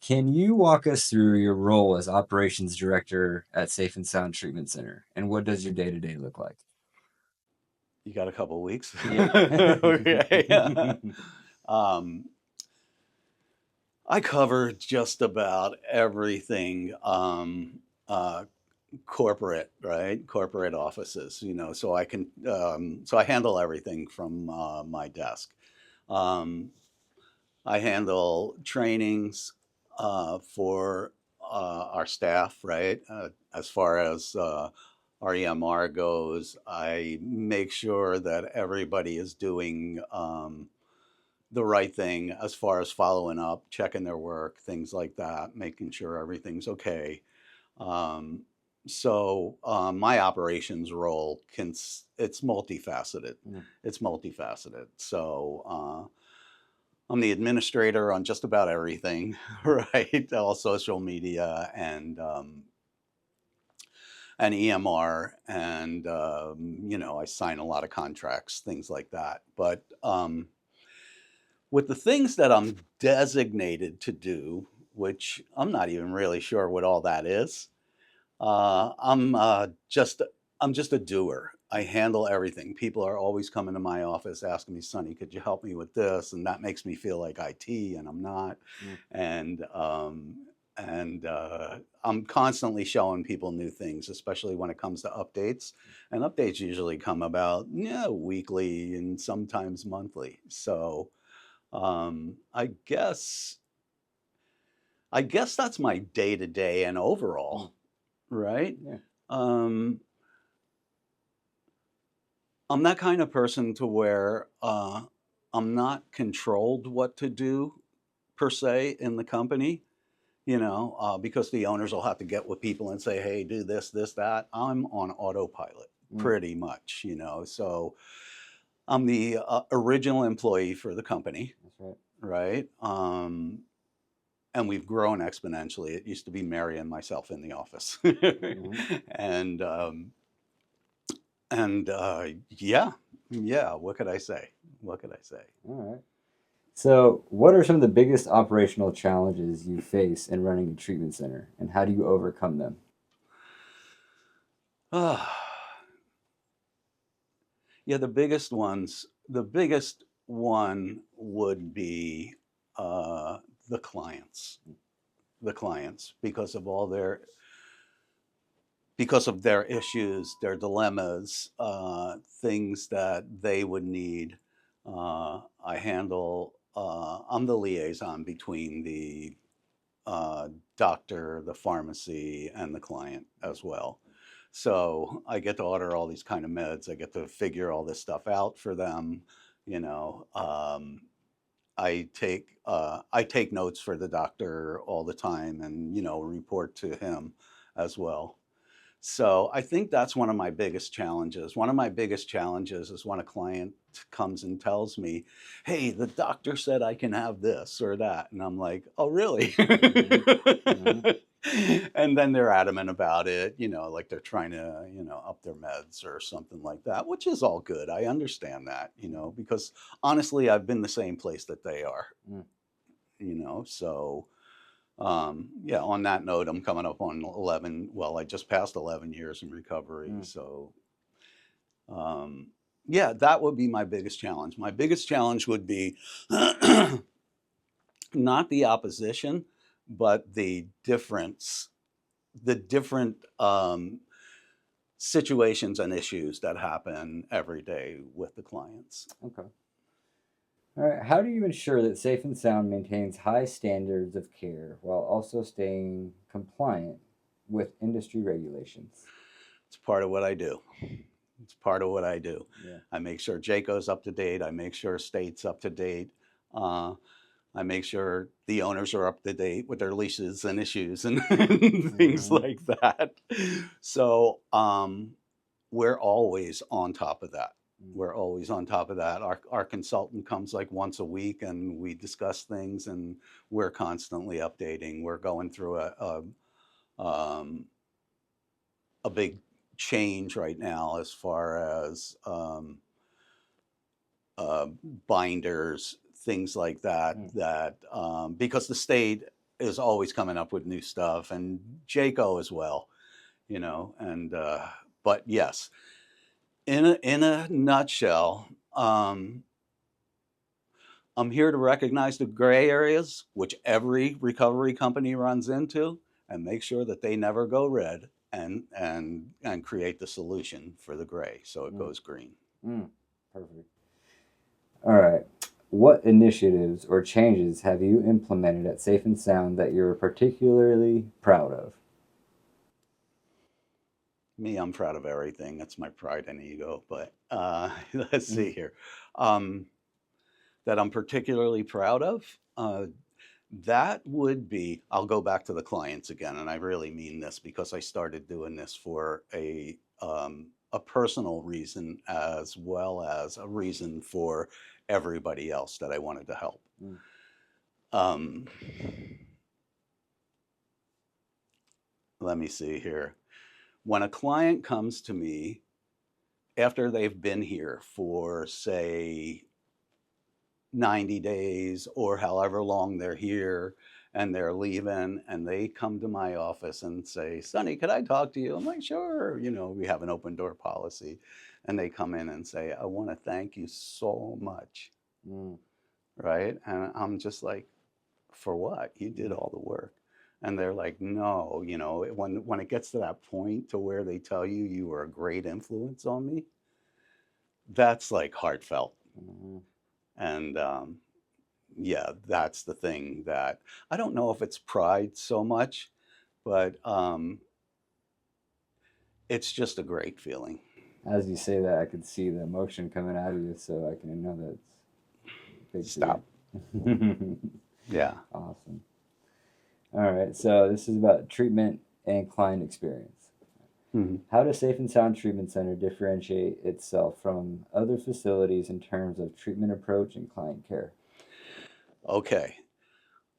Can you walk us through your role as operations director at Safe and Sound Treatment Center, and what does your day-to-day look like? You got a couple of weeks? Yeah. Okay. um, I cover just about everything uh, corporate, right? Corporate offices, so I handle everything from my desk. Um, I handle trainings for our staff, right? As far as our EMR goes, I make sure that everybody is doing the right thing as far as following up, checking their work, things like that, making sure everything's okay. Um, my operations role it's multifaceted. Mm. It's multifaceted. I'm the administrator on just about everything, right? All social media and EMR, and I sign a lot of contracts, things like that. But with the things that I'm designated to do, which I'm not even really sure what all that is, uh, I'm uh, just I'm just a doer. I handle everything. People are always coming to my office asking me, "Sonny, could you help me with this?" And that makes me feel like IT, and I'm not. Mm. And I'm constantly showing people new things, especially when it comes to updates. And updates usually come about, weekly and sometimes monthly. So I guess that's my day to day and Mm. overall, right? Yeah. Um, I'm that kind of person to where I'm not controlled what to do per se in the company, because the owners will have to get with people and say, hey, do this, this, that. I'm on autopilot Mm. pretty much, So I'm the original employee for the company, That's right. right? And we've grown exponentially. It used to be Mary and myself in the office. Hmm. and yeah, yeah. What could I say? What could I say? All right. So, what are some of the biggest operational challenges you face in running a treatment center, and how do you overcome them? Yeah, the biggest one would be uh, the clients, because of their issues, their dilemmas, things that they would need. I handle. I'm the liaison between the doctor, the pharmacy, and the client as well. So I get to order all these kind of meds. I get to figure all this stuff out for them. You know, I take notes for the doctor all the time, and report to him as well. So I think that's one of my biggest challenges. One of my biggest challenges is when a client comes and tells me, "Hey, the doctor said I can have this or that," and I'm like, "Oh, really?" Hmm. Hmm. And then they're adamant about it, like they're trying to, up their meds or something like that, which is all good. I understand that, because honestly, I've been the same place that they are, Mm. so. Yeah, on that note, I'm coming up on 11. Well, I just passed 11 years in recovery. Mm. So, um, yeah, that would be my biggest challenge. My biggest challenge would be not the opposition, but the different situations and issues that happen every day with the clients. Okay. All right. How do you ensure that Safe and Sound maintains high standards of care while also staying compliant with industry regulations? It's part of what I do. It's part of what I do. Yeah. I make sure Jayco's up to date. I make sure State's up to date. Uh, I make sure the owners are up to date with their leases and issues and things Hmm. like that. So we're always on top of that. We're always on top of that. Our consultant comes like once a week and we discuss things, and we're constantly updating. We're going through a big change right now as far as uh, binders, things like that. Mm. Because the state is always coming up with new stuff, and Jaco as well, and but yes, in a nutshell, I'm here to recognize the gray areas which every recovery company runs into, and make sure that they never go red, and create the solution for the gray so it Mm, goes green. perfect. All right. What initiatives or changes have you implemented at Safe and Sound that you're particularly proud of? Me, I'm proud of everything. That's my pride and ego. But let's Mm, see here. Um, that I'm particularly proud of. That would be, I'll go back to the clients again, and I really mean this because I started doing this for a personal reason as well as a reason for everybody else that I wanted to help. mm, Um, Let me see here. When a client comes to me after they've been here for, say, 90 days or however long they're here, and they're leaving, and they come to my office and say, Sonny, could I talk to you? I'm like, sure. We have an open door policy. And they come in and say, I want to thank you so much. mm, Right. And I'm just like, for what? You did mm, all the work. And they're like, no, when it gets to that point to where they tell you you were a great influence on me, that's like heartfelt. mm. And yeah, that's the thing that I don't know if it's pride so much, but it's just a great feeling. As you say that, I could see the emotion coming out of you, so I can know that it's big for Stop. you. Yeah. Awesome. All right, so this is about treatment and client experience. Mhm. How does Safe and Sound Treatment Center differentiate itself from other facilities in terms of treatment approach and client care? Okay.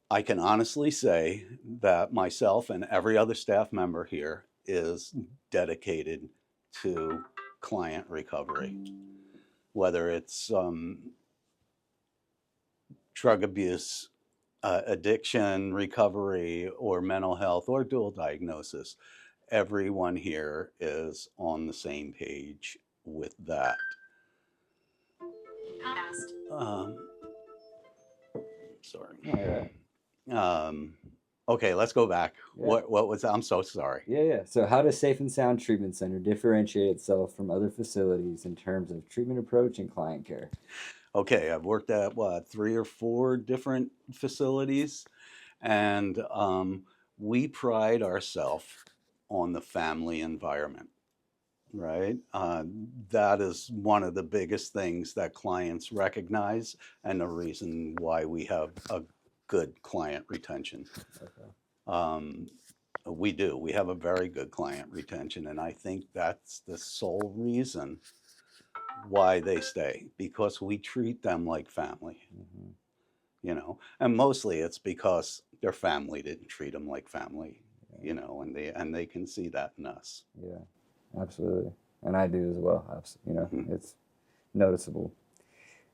I can honestly say that myself and every other staff member here is dedicated to client recovery, whether it's drug abuse, addiction recovery, or mental health, or dual diagnosis. Everyone here is on the same page with that. Um, Sorry. Oh, you're right. Um, okay, let's go back. Yeah. What was that? I'm so sorry. Yeah. So, how does Safe and Sound Treatment Center differentiate itself from other facilities in terms of treatment approach and client care? Okay, I've worked at what, 3 or 4 different facilities, and we pride ourselves on the family environment. Right? That is one of the biggest things that clients recognize, and the reason why we have a good client retention. Okay. Um, we do. We have a very good client retention, and I think that's the sole reason why they stay, because we treat them like family, Hmm. and mostly it's because their family didn't treat them like family, Yeah. and they can see that in us. Yeah. Absolutely. And I do as well. Mhm. It's noticeable.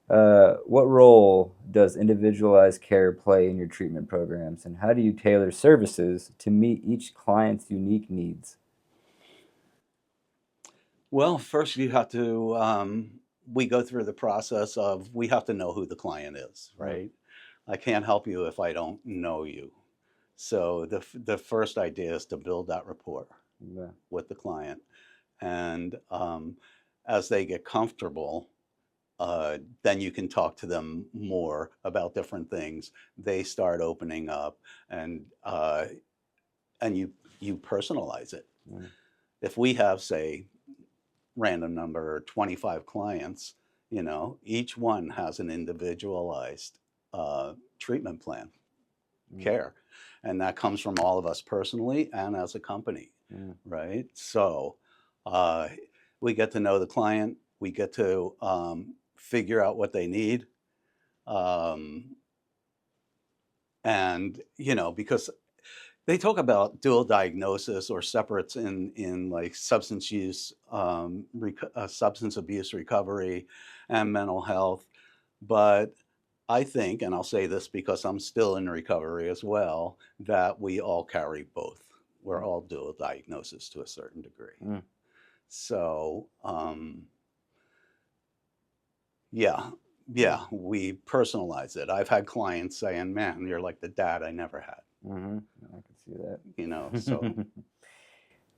What role does individualized care play in your treatment programs, and how do you tailor services to meet each client's unique needs? Well, first you have to, we go through the process of, we have to know who the client is, Right. right? I can't help you if I don't know you. So the first idea is to build that rapport Yeah. with the client. And as they get comfortable, then you can talk to them more about different things. They start opening up, and you personalize it. Mm, If we have, say, random number 25 clients, each one has an individualized treatment plan, mm, care, and that comes from all of us personally and as a company, mm, right? So uh, we get to know the client, we get to figure out what they need, um, and because they talk about dual diagnosis or separates in like substance abuse recovery and mental health, but I think, and I'll say this because I'm still in recovery as well, that we all carry both. We're all dual diagnosis to a certain degree. Mm. So, yeah, yeah, we personalize it. I've had clients saying, "Man, you're like the dad I never had." Mm-hmm. I can see that. You know, so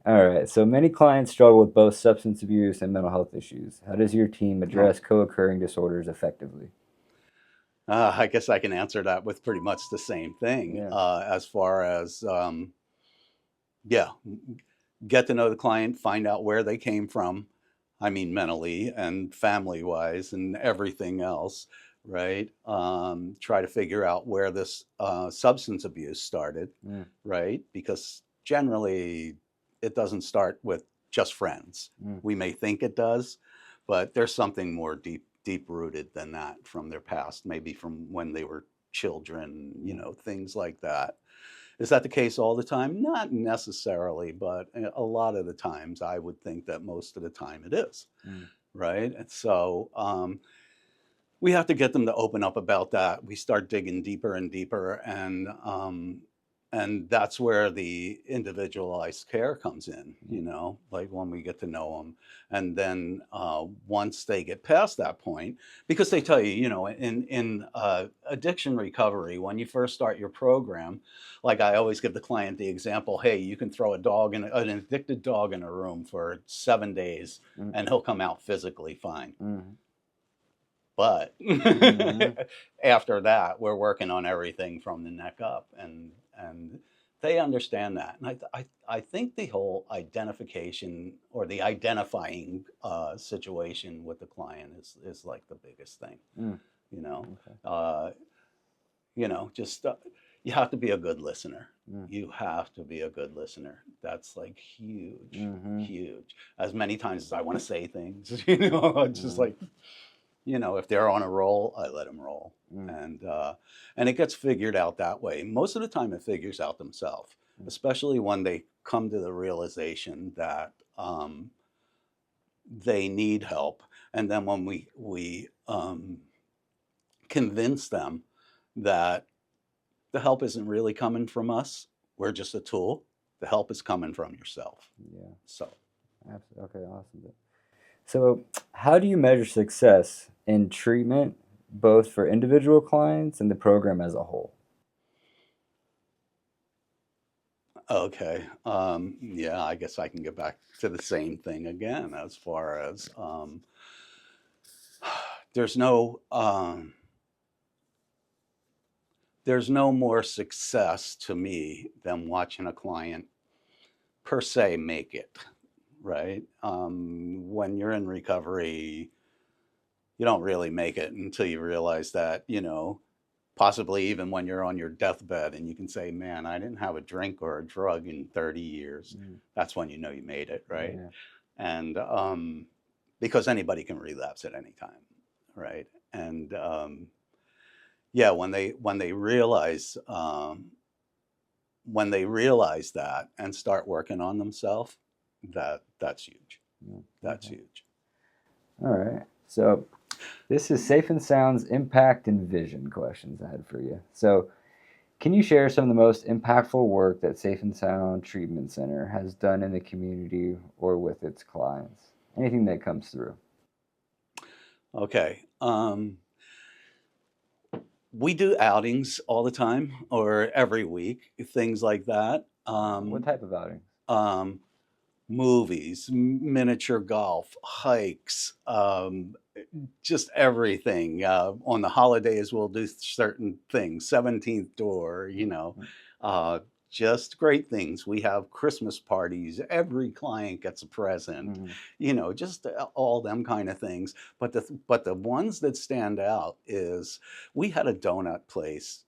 All right. So many clients struggle with both substance abuse and mental health issues. How does your team well, address co-occurring disorders effectively? I guess I can answer that with pretty much the same thing. Yeah. As far as yeah, get to know the client, find out where they came from. I mean, mentally and family wise and everything else, right? Try to figure out where this substance abuse started, Mm. right? Because generally it doesn't start with just friends. Mm. We may think it does, but there's something more deep rooted than that from their past, maybe from when they were children, you know, things like that. Is that the case all the time? Not necessarily, but a lot of the times I would think that most of the time it is, Mm. right? And so we have to get them to open up about that. We start digging deeper and deeper, and that's where the individualized care comes in. You know, like when we get to know them, and then once they get past that point, because they tell you, you know, in addiction recovery, when you first start your program, like I always give the client the example, hey, you can throw a dog in an addicted dog in a room for 7 days, Mm. and he'll come out physically fine. Mm. But Mm-hmm. after that, we're working on everything from the neck up, and they understand that. And I think the whole identification or the identifying situation with the client is like the biggest thing. Mm. You know, Okay. uh, just you have to be a good listener. Mm. You have to be a good listener. That's like huge, Mm-hmm. huge. As many times as I want to say things, you know, just Mm. like if they're on a roll, I let them roll, Mm. and it gets figured out that way. Most of the time, it figures out themselves, Mm. especially when they come to the realization that they need help, and then when we convince them that the help isn't really coming from us, we're just a tool. The help is coming from yourself. Yeah. So. Absolutely. Okay. Awesome. So, how do you measure success in treatment, both for individual clients and the program as a whole? Okay. Yeah, I guess I can get back to the same thing again as far as there's no there's no more success to me than watching a client per se make it, right? When you're in recovery, you don't really make it until you realize that, possibly even when you're on your deathbed and you can say, man, I didn't have a drink or a drug in 30 years. Mm. That's when you know you made it, right? Yeah. And because anybody can relapse at any time, right? And yeah, when they realize that and start working on themselves, that's huge. Mm. That's Okay. huge. All right. So, this is Safe and Sound's impact and vision questions I had for you. So, can you share some of the most impactful work that Safe and Sound Treatment Center has done in the community or with its clients? Anything that comes through. Okay. We do outings all the time or every week, things like that. What type of outings? Um, Movies, miniature golf, hikes, just everything. On the holidays, we'll do certain things. 17th door, uh, just great things. We have Christmas parties. Every client gets a present. Mm-hmm. Just all them kind of things. But the ones that stand out is we had a donut place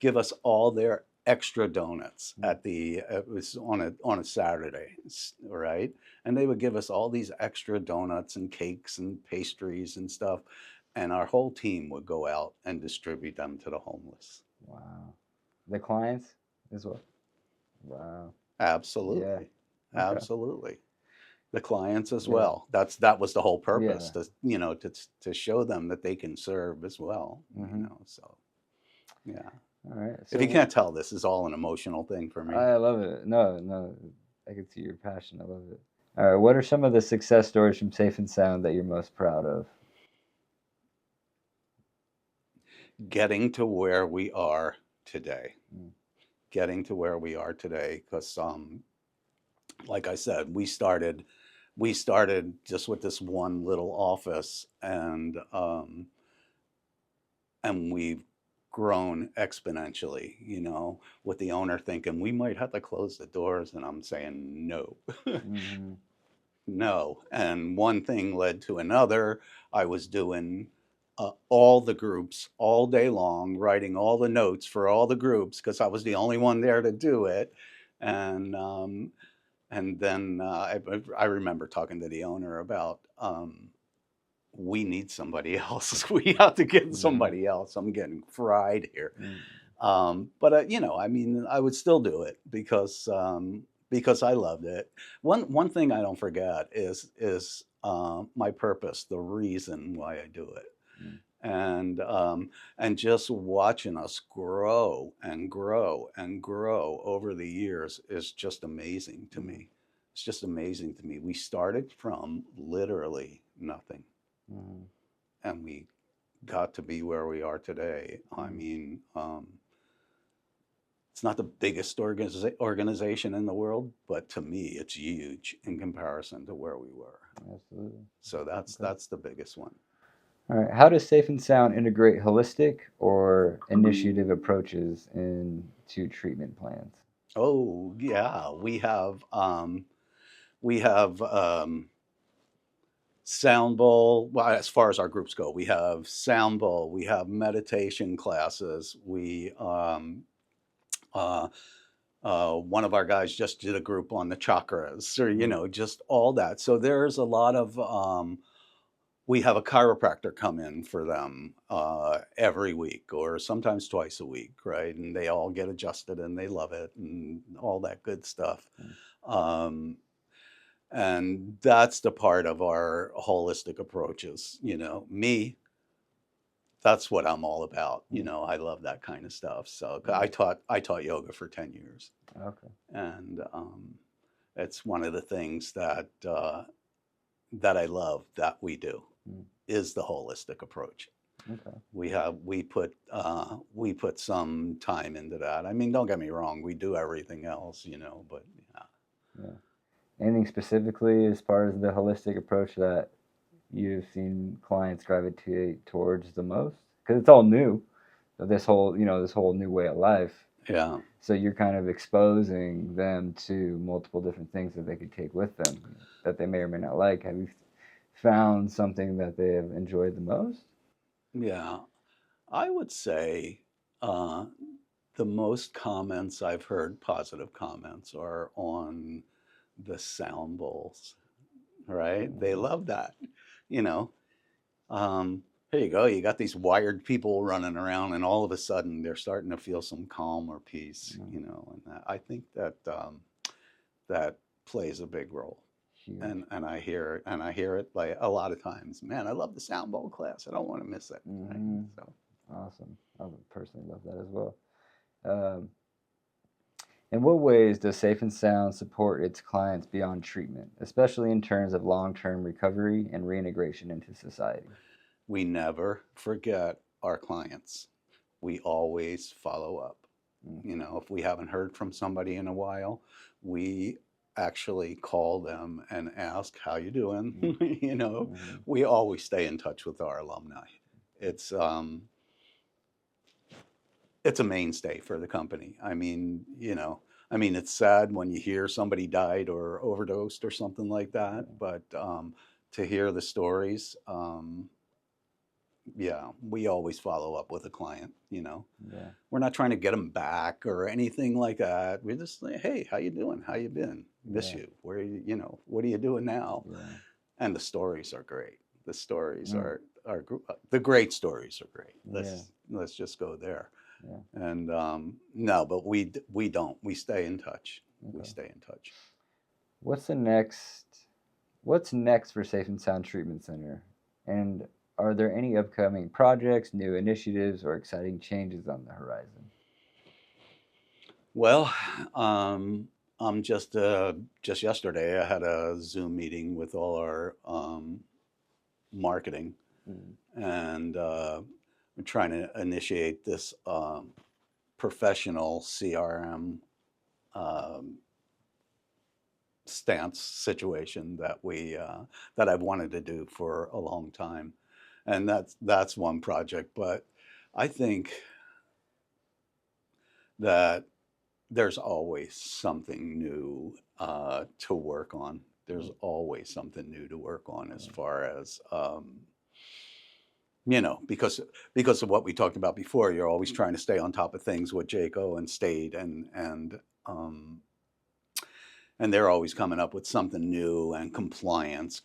give us all their extra donuts it was on a Saturday, right? And they would give us all these extra donuts and cakes and pastries and stuff, and our whole team would go out and distribute them to the homeless. Wow. The clients as well. Wow. Yeah. Absolutely. Okay. Absolutely. the clients as Yeah. well. That was the whole purpose, Yeah. to you know to show them that they can serve as well. Mm-hmm. You know, so yeah. All right. If you So can't tell, this is all an emotional thing for me. I love it. No, no, I can see your passion. I love it. All right. What are some of the success stories from Safe and Sound that you're most proud of? Getting to where we are today, Mm. getting to where we are today, because like I said, we started just with this one little office, and we've grown exponentially, you know, with the owner thinking we might have to close the doors, and I'm saying no. Mm-hmm. No. And one thing led to another. I was doing all the groups all day long, writing all the notes for all the groups because I was the only one there to do it. And then I remember talking to the owner about, we need somebody else. We have to get Mm-hmm. somebody else. I'm getting fried here. Mm-hmm. But you know, I mean, I would still do it because I loved it. One thing I don't forget is my purpose, the reason why I do it, and just watching us grow and grow and grow over the years is just amazing to Mm-hmm. me. It's just amazing to me. We started from literally nothing, Mm-hmm. and we got to be where we are today. I Mm-hmm. mean, it's not the biggest organization in the world, but to me, it's huge in comparison to where we were. Absolutely. So that's Okay. that's the biggest one. All right. How does Safe and Sound integrate holistic or initiative approaches into treatment plans? Oh yeah, we have sound bowl. Well, as far as our groups go, we have sound bowl. We have meditation classes. We uh, one of our guys just did a group on the chakras, or you Mm-hmm. know, just all that. So there's a lot of we have a chiropractor come in for them every week or sometimes twice a week, right? And they all get adjusted and they love it and all that good stuff. Um, and that's the part of our holistic approaches. You know, me, that's what I'm all about. You Mm-hmm. know, I love that kind of stuff. So Yeah. I taught yoga for 10 years, Okay. and it's one of the things that I love that we do Mm. is the holistic approach. Okay. We put some time into that. I mean, don't get me wrong, we do everything else, you know, but yeah. Yeah. Anything specifically as far as the holistic approach that you've seen clients gravitate towards the most? Because it's all new. So this whole new way of life. Yeah. So you're kind of exposing them to multiple different things that they could take with them that they may or may not like. Have you found something that they have enjoyed the most? Yeah. I would say uh, the most comments I've heard, positive comments, are on the sound bowls, right? They Mm-hmm. love that. You know, here you go. You got these wired people running around, and all of a sudden they're starting to feel some calm or peace, you know, and I think that plays a big role. Huge. And I hear it like a lot of times. Man, I love the sound bowl class. I don't want to miss it. Right? Mm-hmm. So Awesome. I would personally love that as well. Um, in what ways does Safe and Sound support its clients beyond treatment, especially in terms of long-term recovery and reintegration into society? we never forget our clients. We always follow up. Mm-hmm. You know, if we haven't heard from somebody in a while, we actually call them and ask how you doing. You know, Mm-hmm. we always stay in touch with our alumni. It's um, it's a mainstay for the company. I mean, you know, I mean, it's sad when you hear somebody died or overdosed or something like that, but to hear the stories, yeah, we always follow up with a client. You know, Yeah. we're not trying to get them back or anything like that. We're just like, hey, how you doing? How you been? Miss Yeah. you. Where you know? What are you doing now? Yeah. And the stories are great. The stories Mm. are the great stories are great. Yeah. Let's just go there. Yeah. And no, but we don't. We stay in touch. We Okay. stay in touch. What's the next What's next for Safe and Sound Treatment Center? And are there any upcoming projects, new initiatives, or exciting changes on the horizon? Well, I'm just yesterday I had a Zoom meeting with all our marketing, Mm. and we're trying to initiate this professional CRM um, stance situation that I've wanted to do for a long time, and that's one project. But I think that there's always something new to work on. There's always something new to work on as far as because of what we talked about before. You're always trying to stay on top of things with Jaco and State um, and they're always coming up with something new and compliance,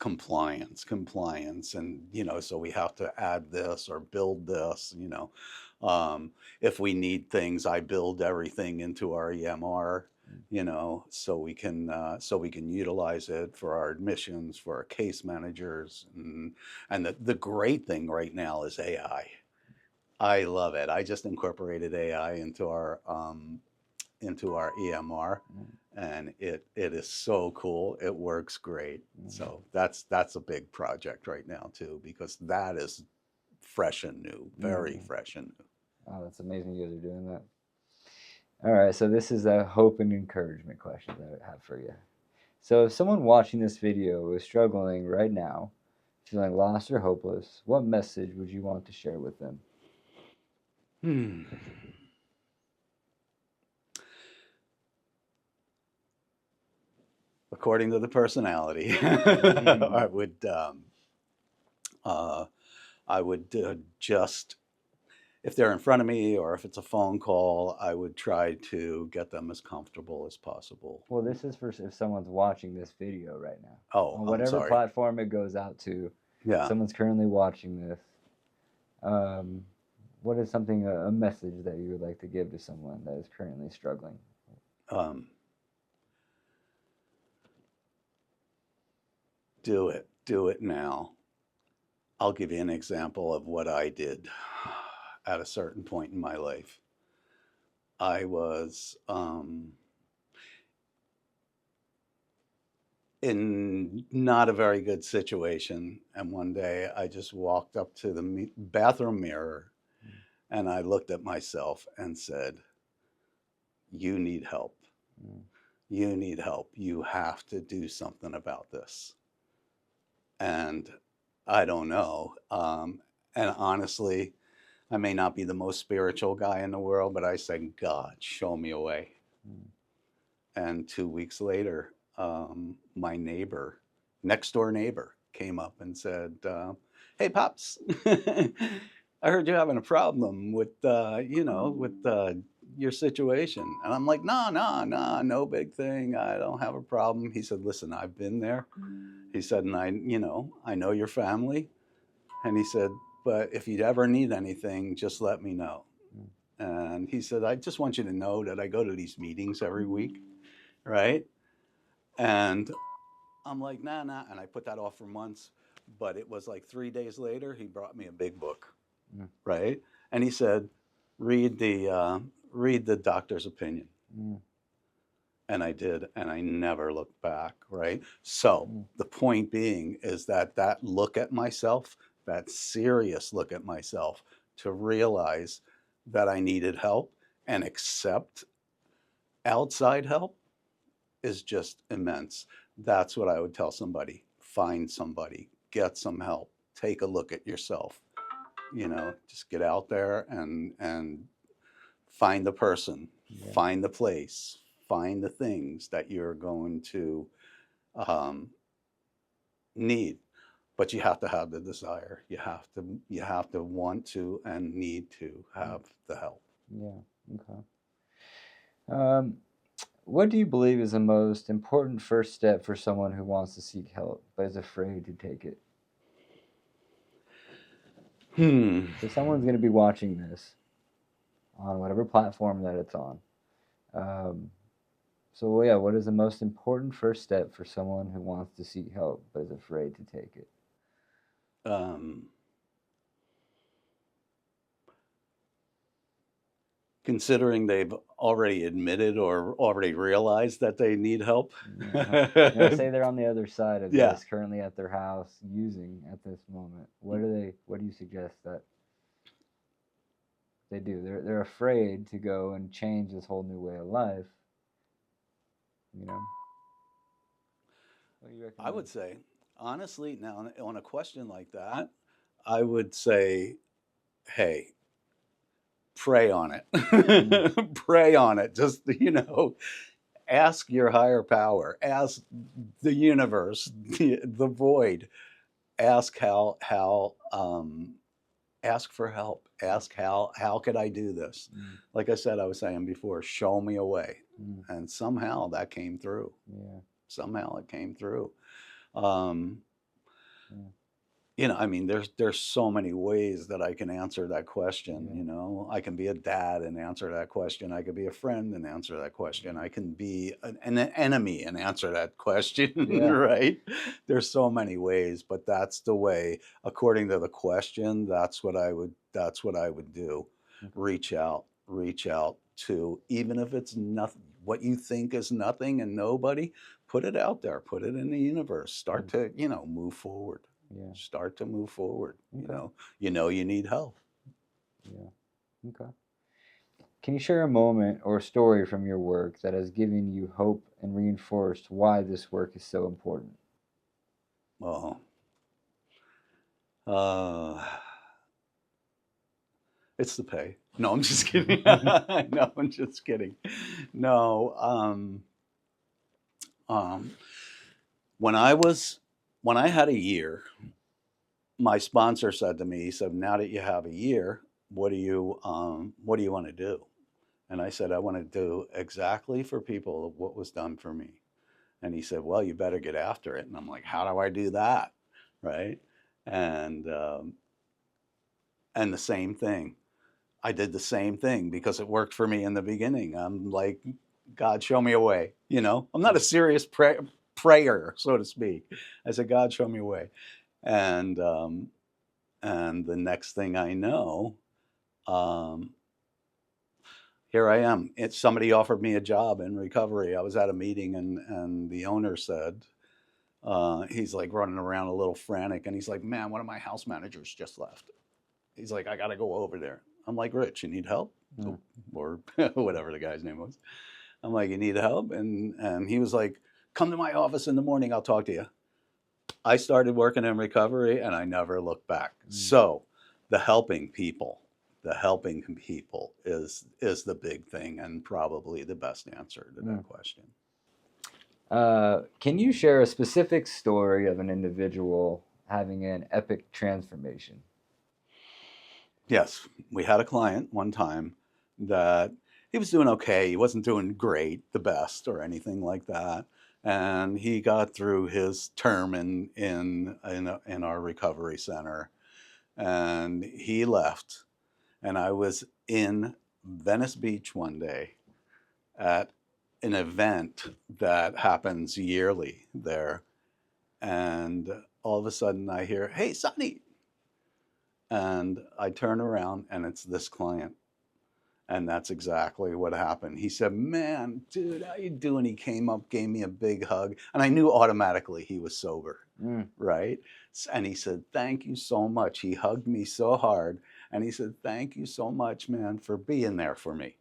and so we have to add this or build this. If we need things, I build everything into our EMR, so we can utilize it for our admissions, for our case managers, and the great thing right now is AI. I love it. I just incorporated AI into our EMR, and it is so cool. It works great. So that's a big project right now too, because that is fresh and new, very Mm. fresh and new. Oh, that's amazing you guys are doing that. All right, so this is a hope and encouragement question that I have for you. So, if someone watching this video is struggling right now, feeling lost or hopeless, what message would you want to share with them? Hmm. According to the personality, uh, I would just, if they're in front of me or if it's a phone call, I would try to get them as comfortable as possible. Well, this is for if someone's watching this video right now. Oh, On I'm whatever sorry. platform it goes out to, Yeah. someone's currently watching this. Um, what is something, a message that you would like to give to someone that is currently struggling? Um, do it. Do it now. I'll give you an example of what I did at a certain point in my life. I was in not a very good situation. And one day I just walked up to the bathroom mirror and I looked at myself and said, "You need help. Mm. You need help. You have to do something about this." And I don't know. And honestly, I may not be the most spiritual guy in the world, but I said, "God, show me a way." Mm. And 2 weeks later, my neighbor, next door neighbor, came up and said, "Hey, pops, I heard you're having a problem with your situation." And I'm like, "No, no, no, no big thing. I don't have a problem." He said, "Listen, I've been there." He said, "And I know your family." And he said, "But if you ever need anything, just let me know." Mm. And he said, "I just want you to know that I go to these meetings every week, right?" And I'm like, "Nah, nah." And I put that off for months. But it was like 3 days later, he brought me a big book, Mm. right? And he said, read the doctor's opinion. Mm. And I did, and I never looked back, right? So Mm. the point being is that look at myself, that serious look at myself, to realize that I needed help and accept outside help is just immense. That's what I would tell somebody. Find somebody, get some help, take a look at yourself. Just get out there and find the person, Yeah. find the place, find the things that you're going to um, need. But you have to have the desire. You have to want to and need to Mm. have the help. Yeah. Okay. Um, what do you believe is the most important first step for someone who wants to seek help but is afraid to take it? Hmm. So someone's going to be watching this on whatever platform that it's on. Um, So yeah, what is the most important first step for someone who wants to seek help but is afraid to take it? Um, Considering they've already admitted or already realized that they need help. Say they're on the other side of Yeah. this, currently at their house using at this moment. What do you suggest that they do? They're afraid to go and change this whole new way of life. You know, what do you I recommend? would say, honestly, now on a question like that, I would say, hey, pray on Mm, it. Pray on it. Just, ask your higher power, ask the universe, the void, ask ask for help. Ask how could I do this? mm, Like I said, I was saying before, show me a way. mm, And somehow that came through. yeah, Somehow it came through. Um, yeah, I mean, there's so many ways that I can answer that question. yeah, I can be a dad and answer that question. I could be a friend and answer that question. I can be an enemy and answer that question, yeah. right? There's so many ways, but that's the way, according to the question, that's what I would do. Okay. Reach out to, even if it's nothing, what you think is nothing and nobody, put it out there, put it in the universe, start Mm, to, move forward. yeah. Start to move forward. Okay. You need help. Yeah. Okay. Can you share a moment or story from your work that has given you hope and reinforced why this work is so important? Oh, uh, it's the pay. No, I'm just kidding. No, I'm just kidding. No, um, when I had a year, my sponsor said to me, he said, "Now that you have a year, what do you want to do?" And I said, "I want to do exactly for people what was done for me." And he said, "Well, you better get after it." And I'm like, "How do I do that?" Right? And and the same thing. I did the same thing because it worked for me in the beginning. I'm like, "God, show me a way." I'm not a serious prayer, so to speak. I said, "God, show me a way." And the next thing I know, um, here I am. Somebody offered me a job in recovery. I was at a meeting, and the owner said, he's like running around a little frantic, and he's like, "Man, one of my house managers just left." He's like, "I got to go over there." I'm like, "Rich, you need help?" Mm, Or whatever the guy's name was. I'm like, "You need help?" And he was like, "Come to my office in the morning. I'll talk to you." I started working in recovery, and I never looked back. mm, So, the helping people is the big thing, and probably the best answer to mm. that question. Can you share a specific story of an individual having an epic transformation? Yes, we had a client one time that he was doing okay. He wasn't doing great, the best, or anything like that. And he got through his term in our recovery center, and he left. And I was in Venice Beach one day at an event that happens yearly there, and all of a sudden I hear, "Hey, Sonny!" And I turn around, and it's this client. And that's exactly what happened. He said, "Man, dude, how you doing?" He came up, gave me a big hug, and I knew automatically he was sober, Mm, right? And he said, "Thank you so much." He hugged me so hard, and he said, "Thank you so much, man, for being there for me,"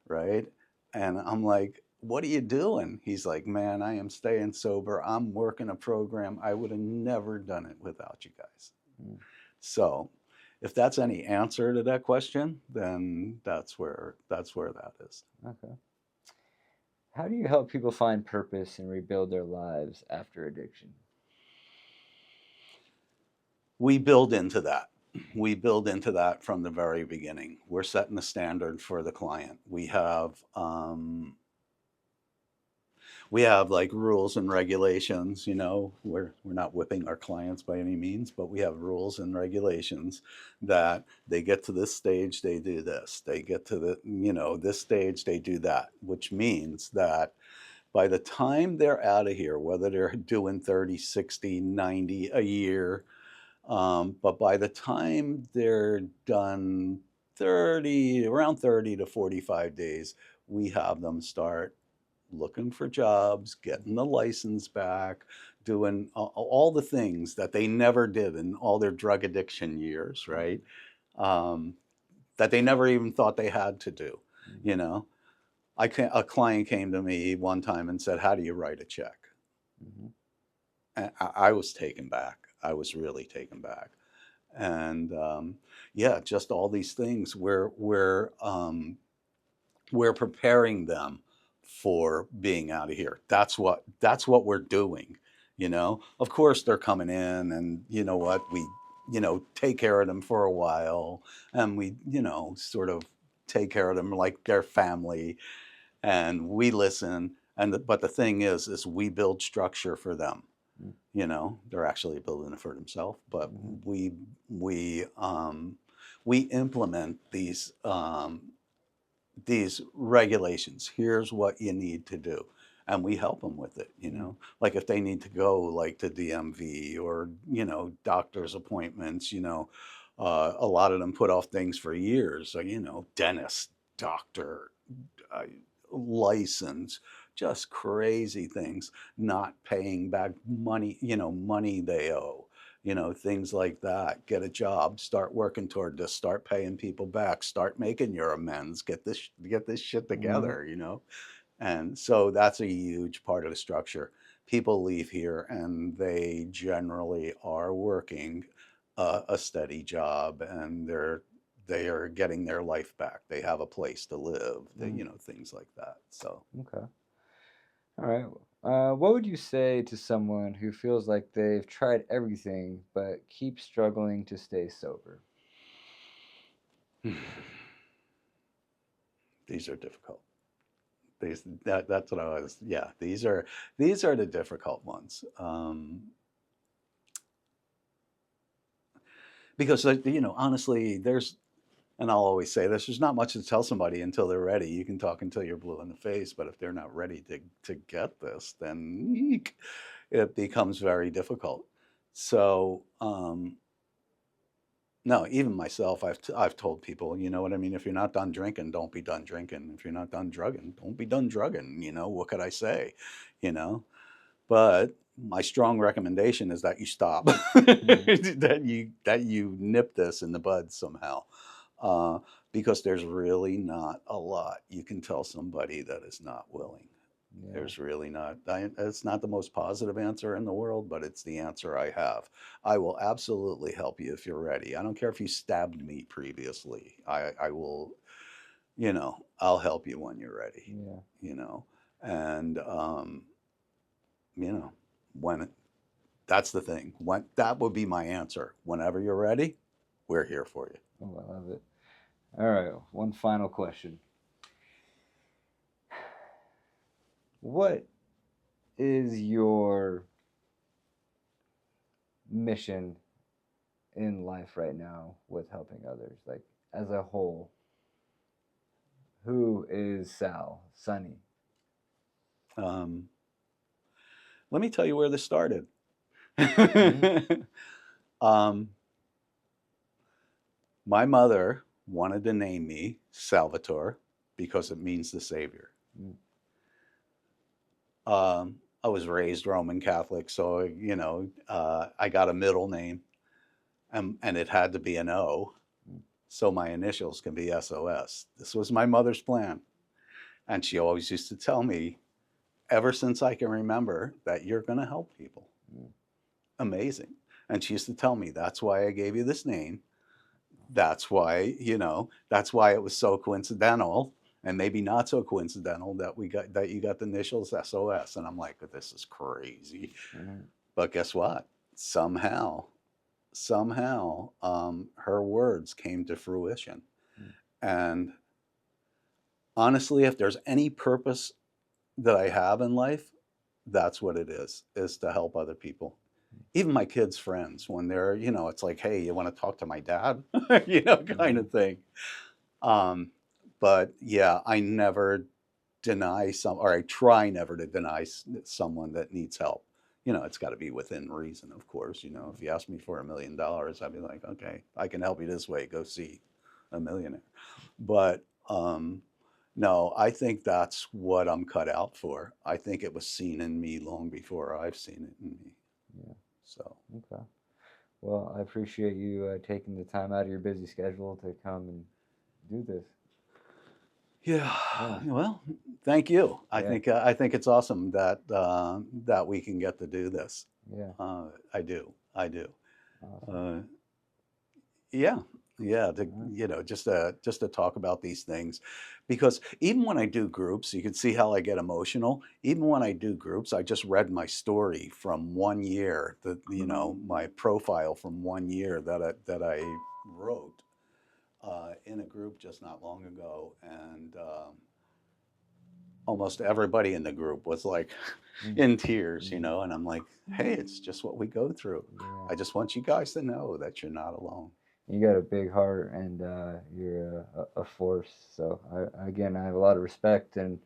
right? And I'm like, "What are you doing?" He's like, "Man, I am staying sober. I'm working a program. I would have never done it without you guys." mm, So, if that's any answer to that question, then that's where that is. okay. How do you help people find purpose and rebuild their lives after addiction? We build into that. We build into that from the very beginning. We're setting the standard for the client. We have like rules and regulations, we're not whipping our clients by any means, but we have rules and regulations that they get to this stage, they do this. They get to this stage, they do that, which means that by the time they're out of here, whether they're doing 30, 60, 90 a year, but by the time they're done around 30 to 45 days, we have them start looking for jobs, getting the license back, doing all the things that they never did in all their drug addiction years, right? Um, that they never even thought they had to do. You know, a client came to me one time and said, "How do you write a check?" Mm-hmm. And I was taken back. I was really taken back. And yeah, just all these things we're preparing them for being out of here. That's what we're doing. Of course they're coming in, and you know what, we take care of them for a while, and we sort of take care of them like their family, and we listen. But the thing is we build structure for them. They're actually building it for themselves, but Mm-hmm. we implement these regulations. Here's what you need to do, and we help them with it. Like if they need to go like to DMV or doctor's appointments. A lot of them put off things for years. So dentist, doctor, uh, license, just crazy things, not paying back money, money they owe, things like that. Get a job, start working toward this, start paying people back, start making your amends, get this shit Mm-hmm. together. And so that's a huge part of the structure. People leave here and they generally are working a steady job, and they are getting their life back. They have a place to live, Mm-hmm. things like that. So, Okay. All right. What would you say to someone who feels like they've tried everything but keeps struggling to stay sober? these are difficult. That's what I was. Yeah, these are the difficult ones, because honestly, and I'll always say this: there's not much to tell somebody until they're ready. You can talk until you're blue in the face, but if they're not ready to get this, then it becomes very difficult. So, no, even myself, I've told people, you know what I mean. If you're not done drinking, don't be done drinking. If you're not done drugging, don't be done drugging. What could I say? You know. But my strong recommendation is that you stop, Mm-hmm. that you nip this in the bud somehow, uh, because there's really not a lot you can tell somebody that is not willing. Yeah. There's really not. It's not the most positive answer in the world, but it's the answer I have. I will absolutely help you if you're ready. I don't care if you stabbed me previously. I will, I'll help you when you're ready. Yeah. You know, and you know, when that's the thing. When that would be my answer. Whenever you're ready, we're here for you. Oh, I love it. All right. One final question. What is your mission in life right now with helping others? Like as a whole, who is Sonny? Um, Let me tell you where this started. Mm-hmm. um, my mother wanted to name me Salvatore because it means the Savior. I was raised Roman Catholic, so I got a middle name, and it had to be an O, so my initials can be SOS. This was my mother's plan, and she always used to tell me, ever since I can remember, that you're going to help people. Amazing. And she used to tell me, that's why I gave you this name. That's why it was so coincidental, and maybe not so coincidental, that you got the initials SOS. And I'm like, this is crazy. Mm-hmm. But guess what? Somehow, her words came to fruition. And honestly, if there's any purpose that I have in life, That's what it is to help other people. Even my kids' friends, when they're, it's like, hey, you want to talk to my dad? Kind Mhm. of thing. Um, but yeah, I never deny or I try never to deny someone that needs help. It's got to be within reason, of course. If you ask me for $1 million, I'd be like, okay, I can help you this way. Go see a millionaire. But no, I think that's what I'm cut out for. I think it was seen in me long before I've seen it in me. Yeah. So, Okay. Well, I appreciate you taking the time out of your busy schedule to come and do this. yeah, Yeah. well, thank you. Yeah. I think it's awesome that that we can get to do this. Yeah. I do. I do. Awesome. Uh, yeah. Yeah, All right. just to talk about these things, because even when I do groups, you can see how I get emotional. Even when I do groups, I just read my story from 1 year, my profile from 1 year that I wrote in a group just not long ago, and almost everybody in the group was like Mm. in tears, Mm. and I'm like, hey, it's just what we go through. Yeah. I just want you guys to know that you're not alone. You got a big heart, and you're a force. So again, I have a lot of respect and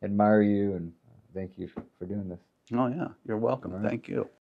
admire you, and thank you for doing this. Oh, yeah, you're All welcome. right. Thank you.